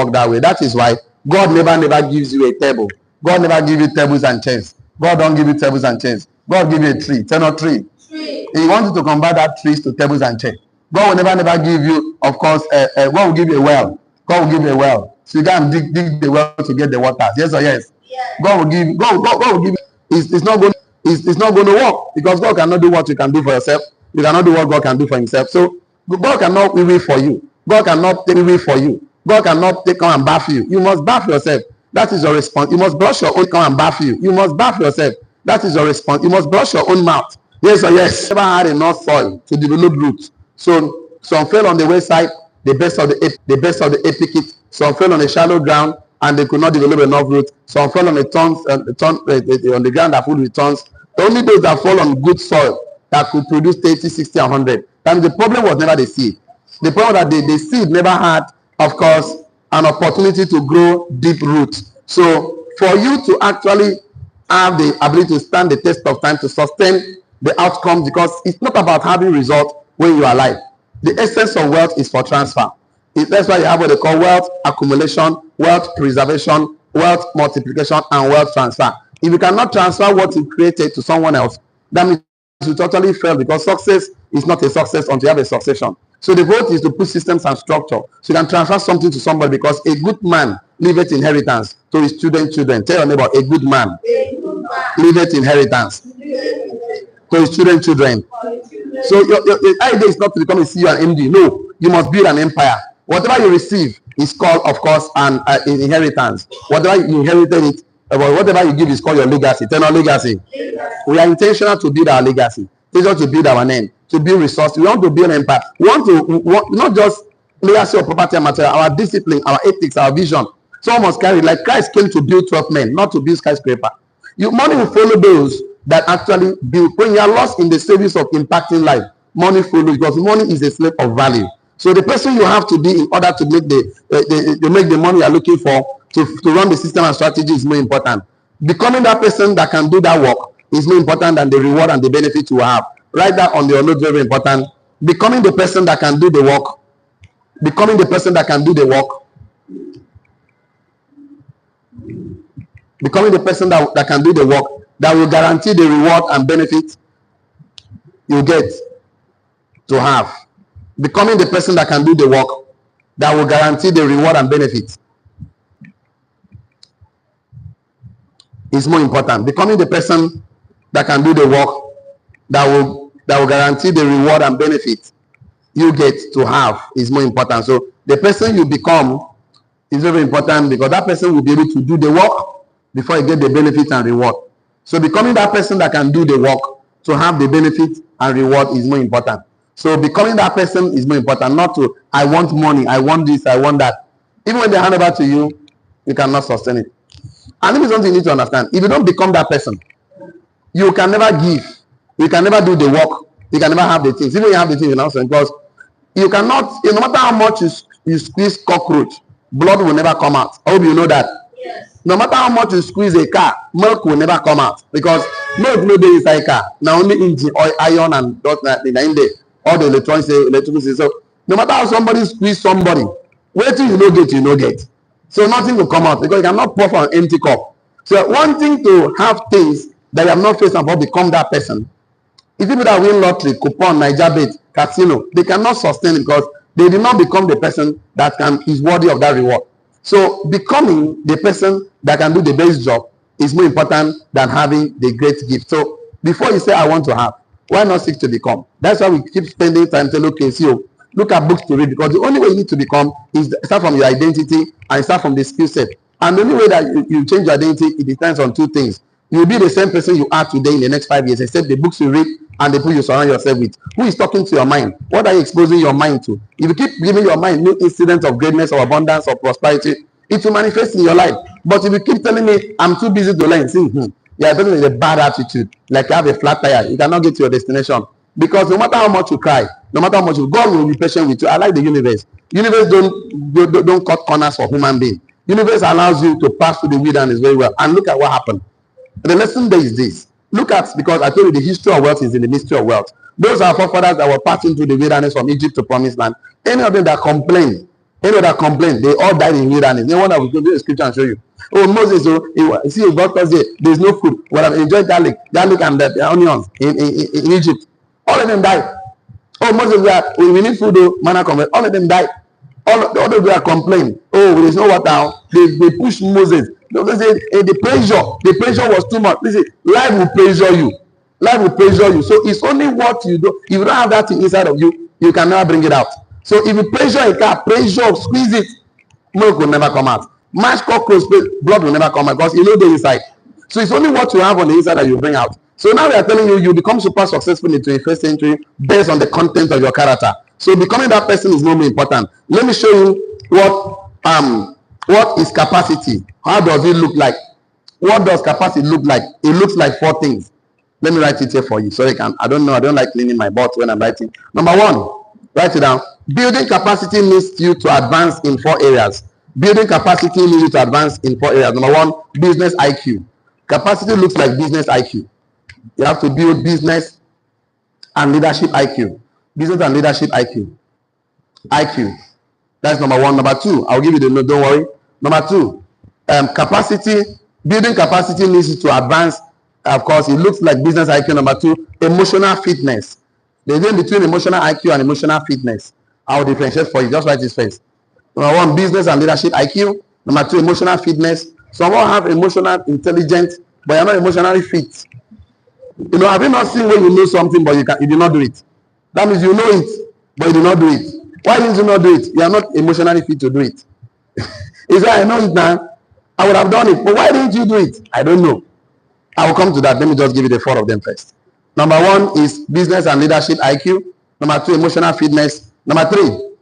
work that way. That is why God never gives you a table. God never gives you tables and chairs. God don't give you tables and chairs. God give you a tree. Tell not tree. He wants you to convert that trees to tables and chairs. God will never give you, of course, God will give you a well. God will give you a well. So you can dig the well to get the water. Yes or yes? Yes. God will give you. It's not going to work, because God cannot do what you can do for yourself. You cannot do what God can do for himself. So God cannot wait for you. God cannot take away for you. God cannot come and bath you. You must bath yourself. That is your response. You must brush your own, come and bath you. You must bath yourself. That is your response. You must brush your own mouth. Yes or yes? Never had enough soil to develop roots. So some fell on the wayside, the best of the epicate. Some fell on a shallow ground and they could not develop enough roots. Some fell on on the ground that full with thorns. Only those that fall on good soil that could produce 30, 60, and 100. And the problem was never the seed. The problem that the seed never had, of course, an opportunity to grow deep roots. So for you to actually have the ability to stand the test of time, to sustain the outcome, because it's not about having results when you are alive. The essence of wealth is for transfer. That's why you have what they call wealth accumulation, wealth preservation, wealth multiplication, and wealth transfer. If you cannot transfer what you created to someone else, that means you totally fail, because success is not a success until you have a succession. So the vote is to put systems and structure, so you can transfer something to somebody, because a good man leaveth inheritance to his children. Tell your neighbor, a good man leaveth inheritance to his children. So your idea is not to become a CEO and MD. No, you must build an empire. Whatever you receive is called, of course, an inheritance. Whatever you inherited it, whatever you give is called your legacy. Tell our legacy. We are intentional to build our legacy. We want to build our name, to build resources. We want to build an empire. We want not just legacy of property and material, our discipline, our ethics, our vision. Someone must carry, like Christ came to build 12 men, not to build skyscraper. Money will follow those that actually build. When you are lost in the service of impacting life, money follows, because money is a slave of value. So the person you have to be in order to make the money you are looking for, to run the system and strategy, is more important. Becoming that person that can do that work is more important than the reward and the benefit you have. Write that on your note, very important. Becoming the person that can do the work. Becoming the person that can do the work. Becoming the person that can do the work, that will guarantee the reward and benefit you get to have. Becoming the person that can do the work, that will guarantee the reward and benefit is more important. Becoming the person that can do the work, that will guarantee the reward and benefit you get to have is more important. So the person you become is very important, because that person will be able to do the work before you get the benefit and reward. So becoming that person that can do the work to have the benefit and reward is more important. So becoming that person is more important, not to, I want money, I want this, I want that. Even when they hand over to you, you cannot sustain it. And this is something you need to understand. If you don't become that person, you can never give. You can never do the work. You can never have the things. Even when you have the things, you know, because you cannot, no matter how much you squeeze cockroach, blood will never come out. I hope you know that. Yes. No matter how much you squeeze a car, milk will never come out, because milk no dey inside car. Now only engine, oil, iron, and dot in there. All the electricity. So no matter how somebody squeeze somebody, wait till you no get. So nothing will come out, because you cannot pour from an empty cup. So wanting to have things that you have not faced about, become that person. If people that win lottery, coupon, Niger bet, casino, they cannot sustain it, because they did not become the person that is worthy of that reward. So becoming the person that can do the best job is more important than having the great gift. So before you say, I want to have, why not seek to become? That's why we keep spending time to look at books to read, because the only way you need to become is start from your identity and start from the skill set. And the only way that you change your identity, it depends on two things. You'll be the same person you are today in the next 5 years, except the books you read and the people you surround yourself with. Who is talking to your mind? What are you exposing your mind to? If you keep giving your mind new incidents of greatness or abundance or prosperity, it will manifest in your life. But if you keep telling me, I'm too busy to learn, you are talking with a bad attitude, like you have a flat tire, you cannot get to your destination. Because no matter how much you cry, no matter how much God will be patient with you. I like the universe. Universe don't cut corners for human being. Universe allows you to pass through the wilderness very well. And look at what happened. The lesson there is this. Look at, because I told you the history of wealth is in the mystery of wealth. Those are forefathers that were passing through the wilderness from Egypt to promised land. Any of them that complain Any that complain, they all died in wilderness. No wonder we go to the scripture and show you. Oh, Moses, see, God tells you there's no food. Well, I've enjoyed garlic and the onions in Egypt. All of them died. Oh, Moses, we need food, though, manna convert. All of them died. All of them are complaining. Oh, there's no water. They push Moses. They say, the pressure was too much. Listen, life will pressure you. Life will pressure you. So it's only what you do. If you don't have that thing inside of you, you can never bring it out. So if you pressure a car, squeeze it, milk will never come out. Mash cockroach, blood will never come out because you know the inside. So it's only what you have on the inside that you bring out. So now we are telling you, you become super successful in the 21st century based on the content of your character. So becoming that person is no more important. Let me show you what is capacity. How does it look like? What does capacity look like? It looks like 4 things. Let me write it here for you. So you can. I don't know. I don't like cleaning my butt when I'm writing. Number 1, write it down. Building capacity needs you to advance in 4 areas. Building capacity needs you to advance in 4 areas. Number 1, business IQ. Capacity looks like business IQ. You have to build business and leadership IQ. Business and leadership IQ. IQ. That's number 1. Number 2, I'll give you the note. Don't worry. Number 2, capacity. Building capacity needs you to advance. Of course, it looks like business IQ. Number 2, emotional fitness. The difference between emotional IQ and emotional fitness, I'll differentiate for you. Just write this first. Number 1, business and leadership IQ. Number 2, emotional fitness. Some all have emotional intelligence, but you're not emotionally fit. You know, have you not seen when you know something, but you did not do it? That means you know it, but you did not do it. Why didn't you not do it? You are not emotionally fit to do it. It's like, I know it now. I would have done it, but why didn't you do it? I don't know. I will come to that. Let me just give you the 4 of them first. Number 1 is business and leadership IQ. Number 2, emotional fitness. Number 3,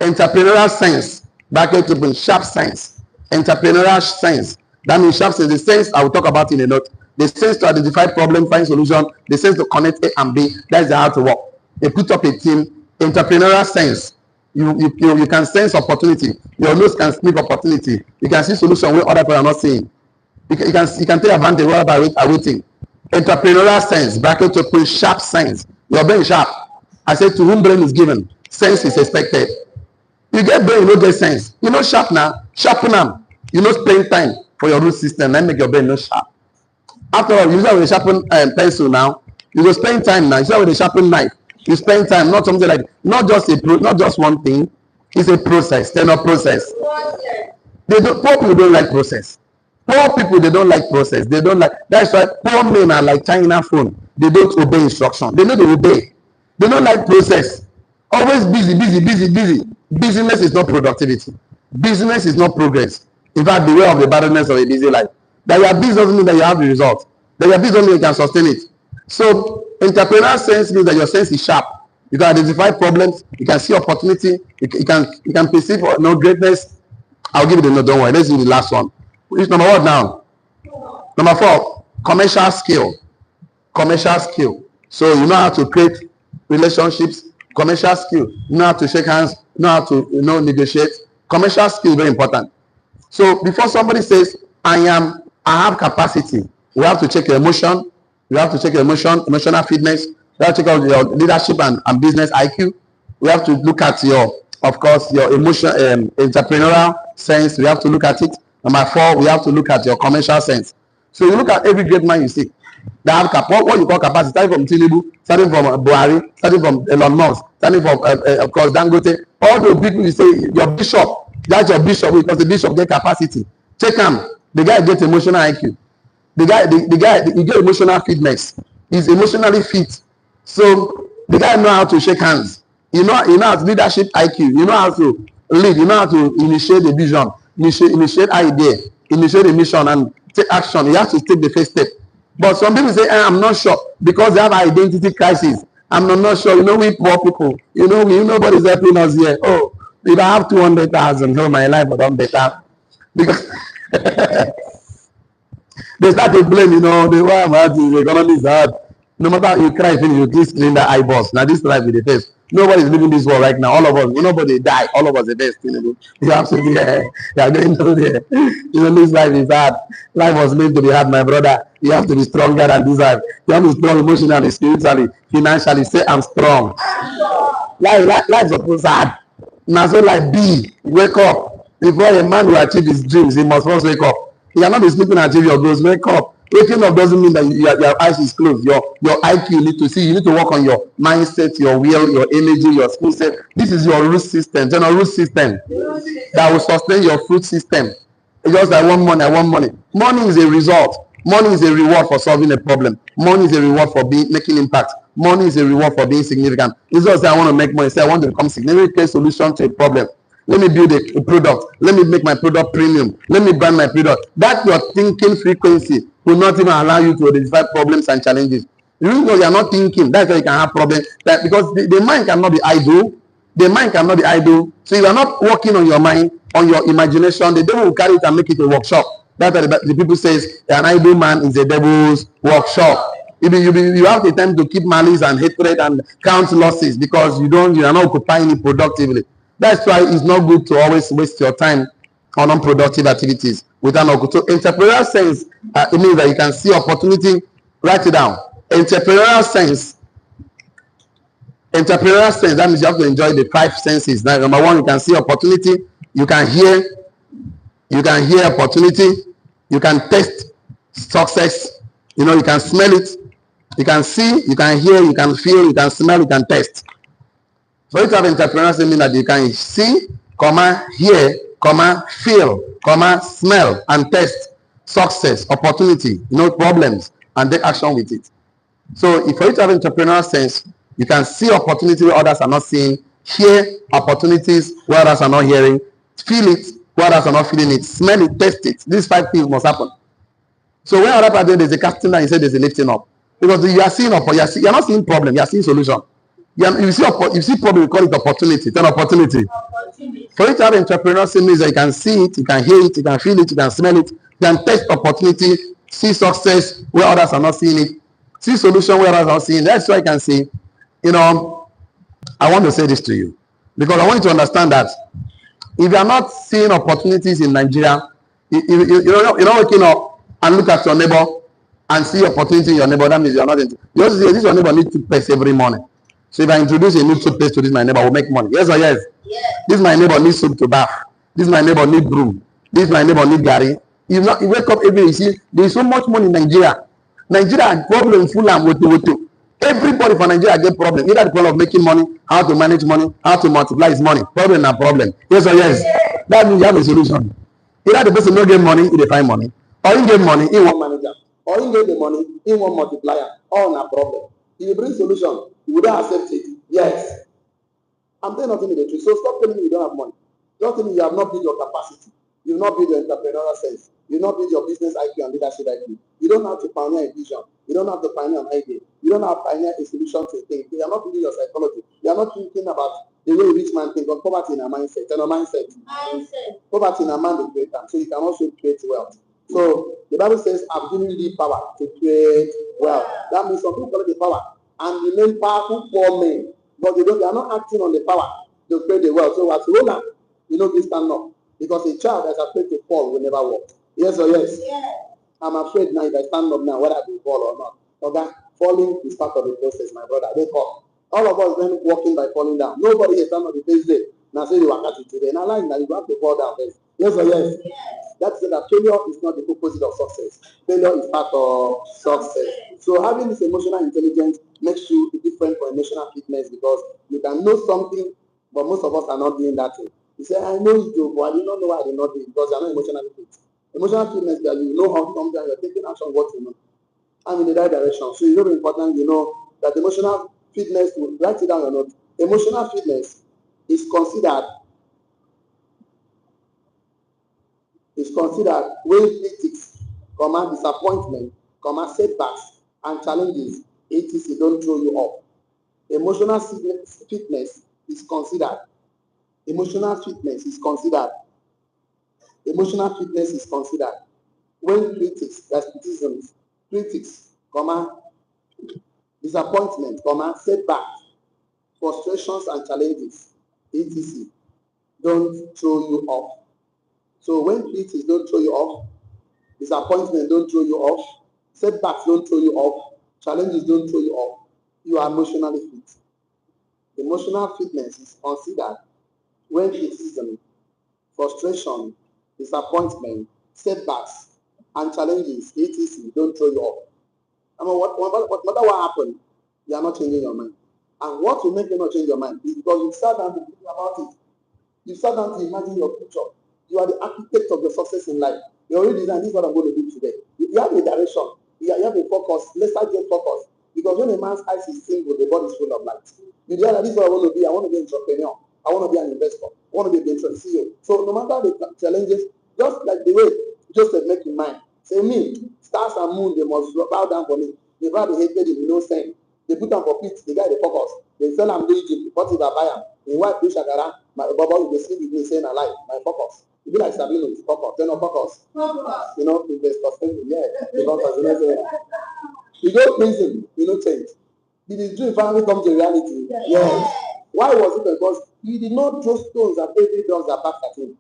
entrepreneurial sense. Bracket open, sharp sense. Entrepreneurial sense. That means sharp sense. The sense I will talk about in a note. The sense to identify problem, find solution. The sense to connect A and B. That's the how to work. They put up a team. Entrepreneurial sense. You can sense opportunity. Your nose can sniff opportunity. You can see solution where other people are not seeing. You can take advantage while by waiting. Entrepreneurial sense. Bracket to put sharp sense. Your brain sharp. I said to whom brain is given, sense is expected. You get brain, you don't get sense. You know sharp now. Sharpen them. You know spend time for your root system. Then make your brain not sharp. After all, you start with a sharpen pencil now. You go spend time now. You start with a sharpen knife. You spend time, not something like, not just one thing. It's a process. They're not process. Poor people don't like process. Poor people, they don't like process. They don't like. That's why poor men are like China phone. They don't obey instruction. They know they obey. They don't like process. Always busy. Business is not productivity. Business is not progress. In fact, beware of the barrenness of a busy life. That you are busy doesn't mean that you have the result. That you are busy doesn't mean you can sustain it. So entrepreneurial sense means that your sense is sharp. You can identify problems. You can see opportunity. You can perceive greatness. I'll give you the note. Don't worry. Let's do the last one. Which number 1 now? Number 4, commercial skill. Commercial skill. So you know how to create relationships. Commercial skill. You know how to shake hands. You know how to negotiate. Commercial skill is very important. So before somebody says, I have capacity, we have to check your emotion. We have to check your emotional fitness. We have to check out your leadership and business IQ. We have to look at your emotion, entrepreneurial sense. We have to look at it. Number 4, we have to look at your commercial sense. So you look at every great man you see. They have what you call capacity, starting from 𝐶𝐻, starting from Buhari, starting from Elon Musk, starting from of course Dangote. All the people you say your bishop, that's your bishop because the bishop get capacity. Check him. The guy gets emotional IQ. The guy he get emotional fitness. He's emotionally fit. So the guy know how to shake hands. You know how to leadership IQ. You know how to lead. You know how to initiate the vision, initiate idea, initiate a mission, and take action. You have to take the first step. But some people say, I'm not sure because they have identity crisis. I'm not sure. You know, we poor people. You know, nobody's helping us here. Oh, if I have 200,000, no, my life would be better because. They start to blame, the way I'm hard, the economy is hard. No matter how you cry, you just clean the eyeballs. Now this life with the face. Nobody's living this world right now. All of us, nobody die. All of us the best. You have to be there. You are going through there. This life is hard. Life was meant to be hard, my brother. You have to be stronger than this life. You have to be strong emotionally, spiritually, financially. Say, I'm strong. Life is supposed hard. Now so like B, wake up. Before a man will achieve his dreams, he must first wake up. You cannot be sleeping and achieve your goals. Wake up. Waking up doesn't mean that your eyes is closed. Your IQ need to see. You need to work on your mindset, your will, your energy, your skill set. This is your root system, general root system that will sustain your fruit system. It's just like one money, I want money. Money is a result. Money is a reward for solving a problem. Money is a reward for making impact. Money is a reward for being significant. It's not say I want to make money. Say I want to become significant solution to a problem. Let me build a product. Let me make my product premium. Let me brand my product. That your thinking frequency will not even allow you to identify problems and challenges. You know you are not thinking. That's why you can have problems. That because the mind cannot be idle. The mind cannot be idle. So you are not working on your mind, on your imagination. The devil will carry it and make it a workshop. That's why the people says an idle man is a devil's workshop. You have the time to keep malice and hatred and count losses because you are not occupying it productively. That's why it's not good to always waste your time on unproductive activities without no good. So entrepreneurial sense, it means that you can see opportunity. Write it down. Entrepreneurial sense, that means you have to enjoy the 5 senses. Now, number 1, you can see opportunity, you can hear opportunity, you can taste success, you can smell it, you can see, you can hear, you can feel, you can smell, you can taste. For you to have entrepreneurship means that you can see, hear, feel, smell, and taste success, opportunity, problems, and take action with it. So if for you to have entrepreneurial sense, you can see opportunity where others are not seeing, hear opportunities where others are not hearing, feel it where others are not feeling it, smell it, taste it. These 5 things must happen. So when other part there's a casting down, you say there's a lifting up. Because you are seeing you're not seeing problem, you are seeing solution. You see problem, you call it opportunity. It's an opportunity. For you to have entrepreneurship means that you can see it, you can hear it, you can feel it, you can smell it, you can taste opportunity, see success where others are not seeing it, see solution where others are not seeing it. That's why I can say, I want to say this to you because I want you to understand that if you are not seeing opportunities in Nigeria, you're not waking up and look at your neighbor and see opportunity in your neighbor. That means you're not. This your neighbor needs toothpaste every morning. So if I introduce a new toothpaste to this my neighbor, will make money. Yes or yes? Yes. This my neighbor needs soap to bath. This my neighbor need broom. This my neighbor need gari. You wake up every day, you see there is so much money in Nigeria. Nigeria problem full and woto. Everybody for Nigeria get problem. Either the problem of making money, how to manage money, how to multiply his money. Problem and problem. Yes or yes? Yes. That means you have a solution. Either the person don't get money, he find money, or he get money, he won't manage it, or he get the money, he won't multiply it. All na problem. If you bring solution, you would not accept it. Yes. I'm telling nothing in the truth. So stop telling me you don't have money. Don't tell me you have not built your capacity. You've not built your entrepreneurial sense. You've not built your business IQ and leadership IQ. You don't have to pioneer a vision. You don't have to pioneer an idea. You don't have to pioneer a solution to a thing. You are not building your psychology. You are not thinking about the way a rich man thinks of poverty in a mindset. And a mindset. Poverty in a man will create that. So you can also create wealth. So the Bible says, I've given thee power to create wealth. That means some people call it the power. And remain powerful for men. But they are not acting on the power to create the wealth. So as Roland, we stand up. Because a child that's afraid to fall will never walk. Yes or yes? Yes. I'm afraid now if I stand up now, whether I will fall or not. Okay? Falling is part of the process, my brother. Wake up. All of us then walking by falling down. Nobody has stand on the first day. Now say they were at it today. Now like that you have to fall down first. Yes or yes? Yes. That's it, that failure is not the opposite of success. Failure is part of success. So having this emotional intelligence makes you different for emotional fitness because you can know something, but most of us are not doing that thing. You say, I know it, but I did not know why I did not do it because you are not emotionally fit. Emotional fitness that you know how something you're taking action what you know. I'm in the right direction. So it's very important that emotional fitness, write it down or not. Emotional fitness is considered when critics, disappointment, setbacks, and challenges, etc. don't throw you off. Emotional fitness is considered. Emotional fitness is considered when critics, that's criticisms, disappointment, setbacks, frustrations and challenges, etc. don't throw you off. So when critics don't throw you off, disappointment don't throw you off, setbacks don't throw you off, challenges don't throw you off, you are emotionally fit. Emotional fitness is considered when criticism, frustration, disappointment, setbacks, and challenges, etc., don't throw you off. I mean, no matter what happened, you are not changing your mind. And what will make you not change your mind is because you start down to think about it. You start down to imagine your future. You are the architect of your success in life. You already designed, this is what I'm going to do today. You have a direction. You have a focus. Let's start get focused. Because when a man's eyes is single, the body is full of light. You realize this is what I want to be. I want to be an entrepreneur. I want to be an investor. I want to be a venture CEO. So no matter the challenges, just like the way Joseph make in mind. Say me, stars and moon, they must bow down for me. They bow the hated him, no saying. They put on for pit, the guy they focus. They sell am to Egypt, what if I buy am? In wife do shakara, my baba will sleep with me saying I like my focus. You be like Sabino, focus, then no focus. You know, investors think, yeah, the focus, you know, say, you go prison, you know, change. Did his dream finally come to reality? Yes. Why was it? Because he did not throw stones at every door that backed at him.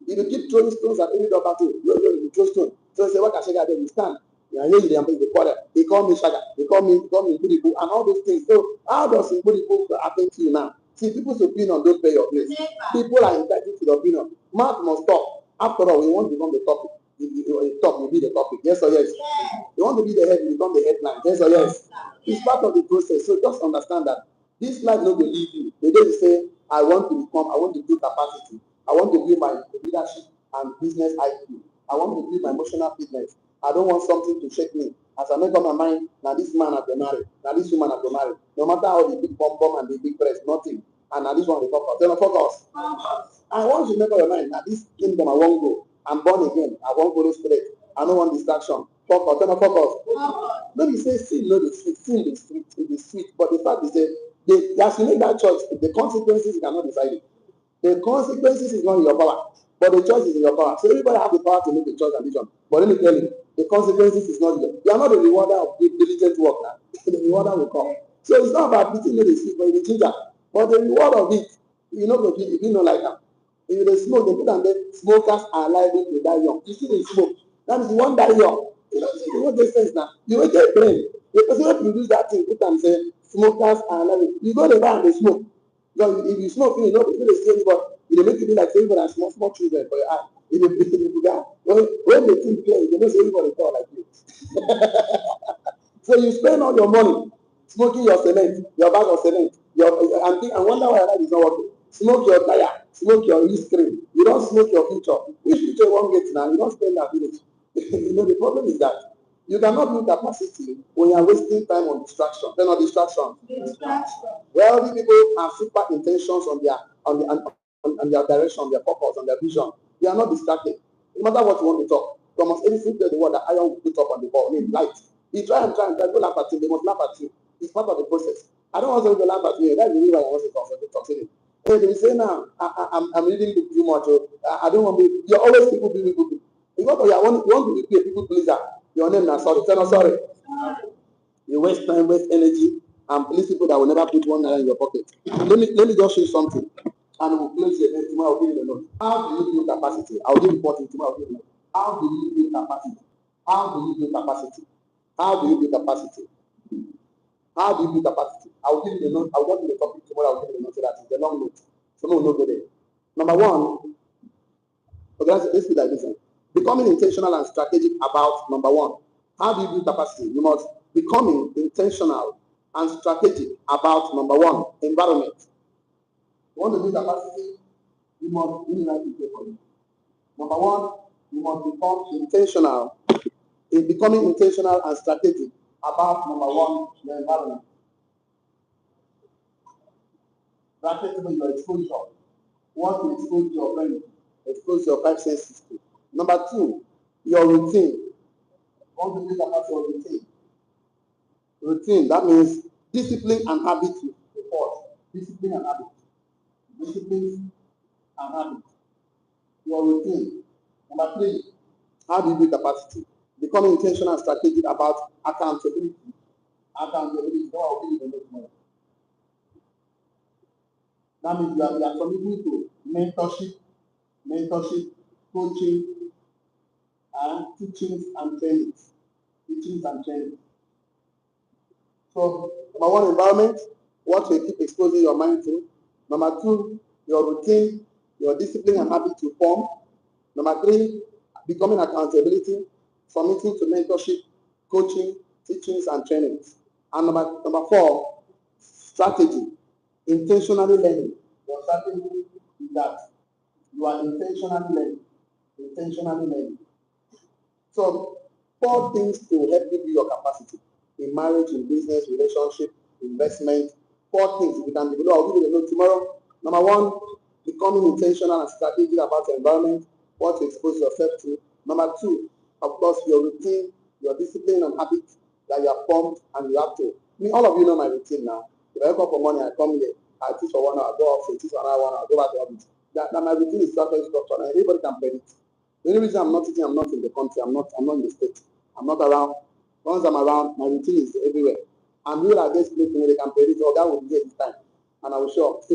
If you keep throwing stones at every door back at him, you throw stones. So he said, what can Shaga do? You stand. Yeah, here they call it. They call me Shaga. They call me Mburibu and all those things. So how does Mburibu happen to you now? See, people's opinion don't pay your place. People are entitled to the opinion. Mouth must stop. After all, we want to become the topic. You talk, you be the topic. Yes or yes? You want to be the head, you become the headline. Yes or yes? It's part of the process. So just understand that this life no go leave you. The day you say, I want to build capacity. I want to build my leadership and business IQ. I want to build my emotional fitness. I don't want something to shake me. As I make up my mind, now this man has been married. Now this woman has been married. No matter how the big bum and the big breast, nothing. And now this one will focus. Then focus. And once you make up your mind, now this kingdom I won't go. I'm born again. I won't go straight. I don't want distraction. Focus. Then focus. Let me say sin, no, the sweet. Sin is sweet. It is sweet. But the fact is that as you make that choice, the consequences you cannot decide it. The consequences is not in your power, but the choice is in your power. So everybody have the power to make a choice and decision. But let me tell you, the consequences is not you. You are not the rewarder of diligent work now. The rewarder will come. So it's not about putting the seed, but the ginger. But the reward of it, you know, if you know like that. If they smoke, they put on there, smokers are liable to die young. You see, they smoke. That means you won't die young. You know this sense now. You will get brain. The person who produce that thing, put and say, smokers are liable. You go to buy and they smoke. Because if you smoke, you know, you don't see anybody. You make it be like everybody and small children for your eye. If you when the thing plays, you don't see anybody talk like you. So you spend all your money smoking your cement, your bag of cement, and wonder why your life is not working. Smoke your tire, smoke your windscreen. You don't smoke your future. Which future you won't get now? You don't spend that village. You know, the problem is that you cannot build capacity when you are wasting time on distraction. Then on distraction. Wealthy people have super intentions on their direction, on their purpose, on their vision. They are not distracted. No matter what you want to talk, Thomas Edison said the word that iron will put up on the ball, I mean light. He try and try, go laugh at you, they must laugh at you. It's part of the process. I don't want somebody to laugh at me. That's the reason why I want to talk to you. Hey, they say now, I'm reading book too much. I don't want to be, you're always people being people. Because you want to be a people pleaser. Your name now, sorry. Say no, sorry. You waste time, waste energy, and please people that will never put one naira in your pocket. Let me just show you something. And we'll close the event tomorrow. I'll give you the note. How do you build capacity? I'll give you 14 tomorrow. I'll give you the note. How do you build capacity? How do you build capacity? How do you build capacity? How do you build capacity? I'll give you the note. I'll give you the topic tomorrow. I'll give you the note so that it's a long note. Someone will know there. Number one, okay, let's do like this. Becoming intentional and strategic about number one. How do you build capacity? You must becoming intentional and strategic about number one, environment. You want to build capacity, you must really like it for you. Number one, you must become intentional in becoming intentional and strategic about number one, the environment. Practically your exposure. What to expose your brain, expose your five senses to. Number two, your routine. You want to build capacity of routine. Routine, that means discipline and habit report. Discipline and habit. Discipline and habit. Your routine. Number three, how do you build capacity? Becoming intentional and strategic about accountability. Accountability. What will be the next one? That means you are committing to mentorship, coaching, and teachings and trainings. Teachings and trainings. So, number one, environment, what you keep exposing your mind to. Number two, your routine, your discipline and habit to form. Number 3, becoming accountability, submitting to mentorship, coaching, teachings, and trainings. And number 4, strategy, intentionally learning. Your strategy is that you are intentionally learning. Intentionally learning. So 4 things to help you build your capacity in marriage, in business, relationship, investment. 4 things you can develop. I'll give you the note tomorrow. Number 1, becoming intentional and strategic about the environment, what to expose yourself to. Number 2, of course, your routine, your discipline and habits that you have formed and you have to. All of you know my routine now. If I wake up for morning, I come here, I teach for 1 hour, go off, teach for another 1 hour, go back to office. That my routine is structured, and everybody can predict. The only reason I'm not teaching, I'm not in the country, I'm not in the state, I'm not around. Once I'm around, my routine is everywhere. And people are just playing where they can predict, oh, that will be here this time. And I will show up.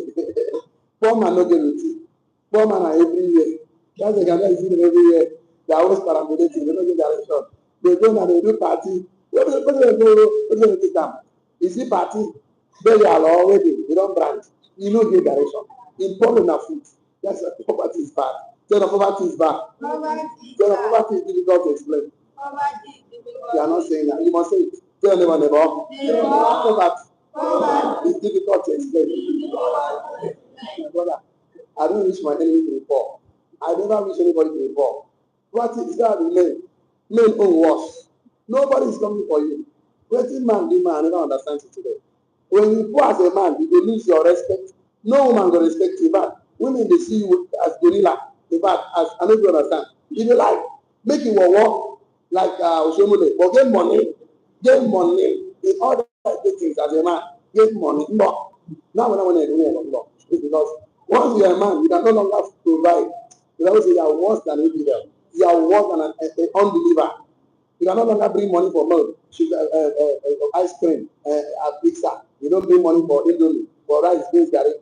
Poor man not get routine. Poor man are everywhere. That's the guy see them everywhere. They are always parambulating, they don't get direction. They go and they do party. What do they take them? You see party, they are already, they don't brand. You know get direction. In Poland are food. That's why poverty is bad. Tell of poverty is bad. Tell of poverty is difficult to explain. You are not saying that. You must say it. Tell them on the ball. Poverty is difficult to explain. Brother, I don't wish my enemy to be poor. I never wish anybody to be poor. What is that men? Men own worse. Nobody is coming for you. Waiting man, the man, I never understand it today. When you poor as a man, you will lose your respect. No woman will respect you back. Women, they see you as gorilla. In fact, as I don't understand. If you like, make you walk like Oshomole, but get money in order to do things as a man. Get money. No. Now when I want to do it, it's because once you are a man, you can no longer provide. You always say you are worse than an infidel. You are worse than an unbeliever. You can no longer bring money for milk, sugar, ice cream, pizza. You don't bring money for indomie, for rice, beans, garri.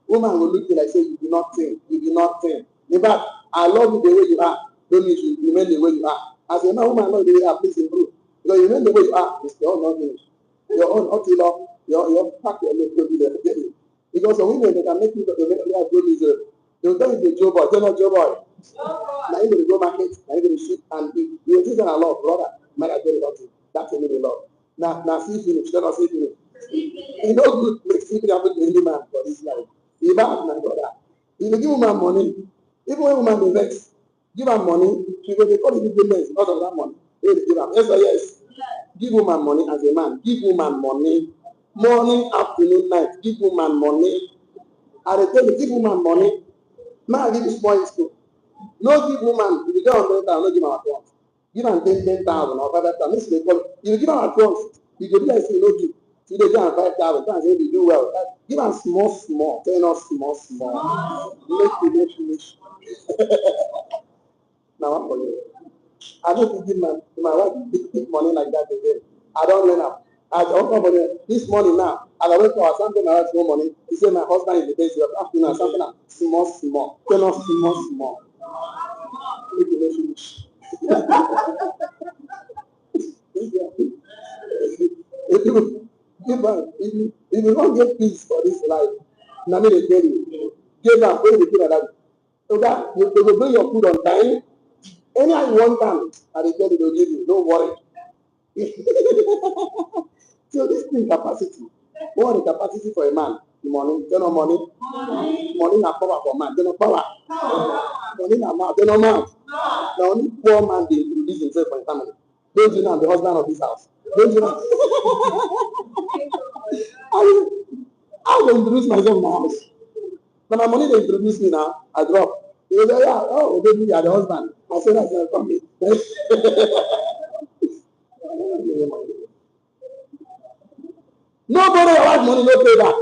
Woman will look at you like say you do not think. You do not think. In fact, I love you the way you are. Don't need to remain the way you are. As a man, woman, I love the way you are. Please improve. Because you remain the way you are. It's your own not finished. Your own until your pack your leg to be there. Because some women they can make you go miserable. They will tell you the Joe boy. They're not Joe boy. Now you going to go market. Now you going to shoot and you think that I love, brother. Man, I tell you something. That's a little love. Now see finish. Let us see finish. You know good. Make sleeping happen to any man for this life. If I have my brother, if you give woman money, even when woman be vex, give her money, she go dey call you people names because of that money. They give her. Yes or yes? Give woman money as a man. Give woman money. Morning, afternoon, night. Give woman money. I dey tell you, give woman money. Man, give you small in school. No give woman, if you get 100,000, no give her at once. Give her 10,000 or 5,000. If you give her at once, you go be like say you no do. You dey give her 5,000, and say you do well. Give her small. Tell her small. Make finish. Now one for you. I don't give my wife big money like that again. I don't learn her. As I open for this morning now, as I went for something my wife no money, he said my husband is the best. You have to something small. Tell us small. Make you finish. If you don't get peace for this life, now me they tell you, give them when you feel like that. So that you will bring your food on time. Anyhow you want time, and they tell you they'll give you. Don't worry. So this thing capacity. What is the capacity for a man? The money. They no money. Money na power for man. They no power. Money na mouth. They no mouth. Now only poor man they introduce himself for his family. Don't you know I'm the husband of this house? Don't you know? I will introduce myself in my house. Now my money they introduce me now. I drop. They say, yeah, oh, baby, you are the husband. I say that's not from me. Nobody your wife money no pay back.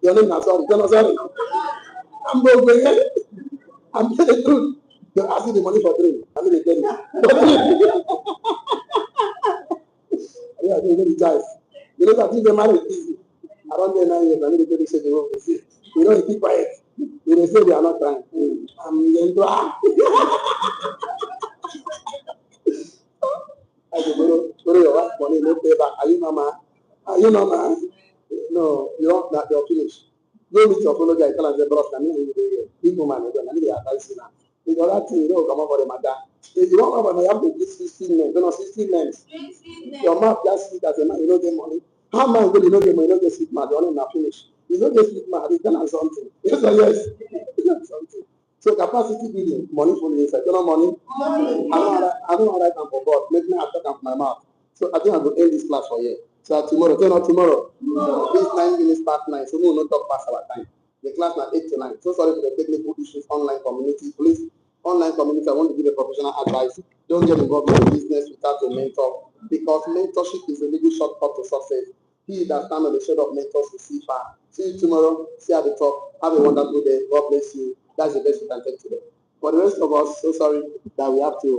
Your name is sorry. You're not sorry. I'm broken. I'm telling the truth. They're asking the money for drink. I mean they tell you. Yeah, they really jive. You know that if they marry easy. Around there 9 years, I need to tell you say they won't see. You know, they keep quiet. They say they are not trying. I'm going to I say, borrow your wife money, no pay back. Are you mama? No, you don't, that you're finished. Go meet your fellow guy, tell him, bros, I mean, big woman, I need to advise you now. The other thing, you don't come up for the matter. If you don't come up, you have to give 16 men, 16 men. Your mouth just speak as a man, you don't get money. How man will you don't get money, you don't get sleep mad, you only not finish. You don't get sleep mad, it's done something. Yes or yes? It's done something. So capacity building, money for the inside. You know money? I don't write them for God. Make me have to come from my mouth. So I think I will end this class for you. So tomorrow, turn out tomorrow. This 9 minutes past 9, so we will not talk past our time. The class now 8 to 9. So sorry for the technical issues, online community. Please, online community, I want to give a professional advice. Don't get involved in the business without a mentor, because mentorship is a legal shortcut to success. He that stands on the shade of mentors will see far. See you tomorrow. See you at the top. Have a wonderful day. God bless you. That's the best we can take today. For the rest of us, so sorry that we have to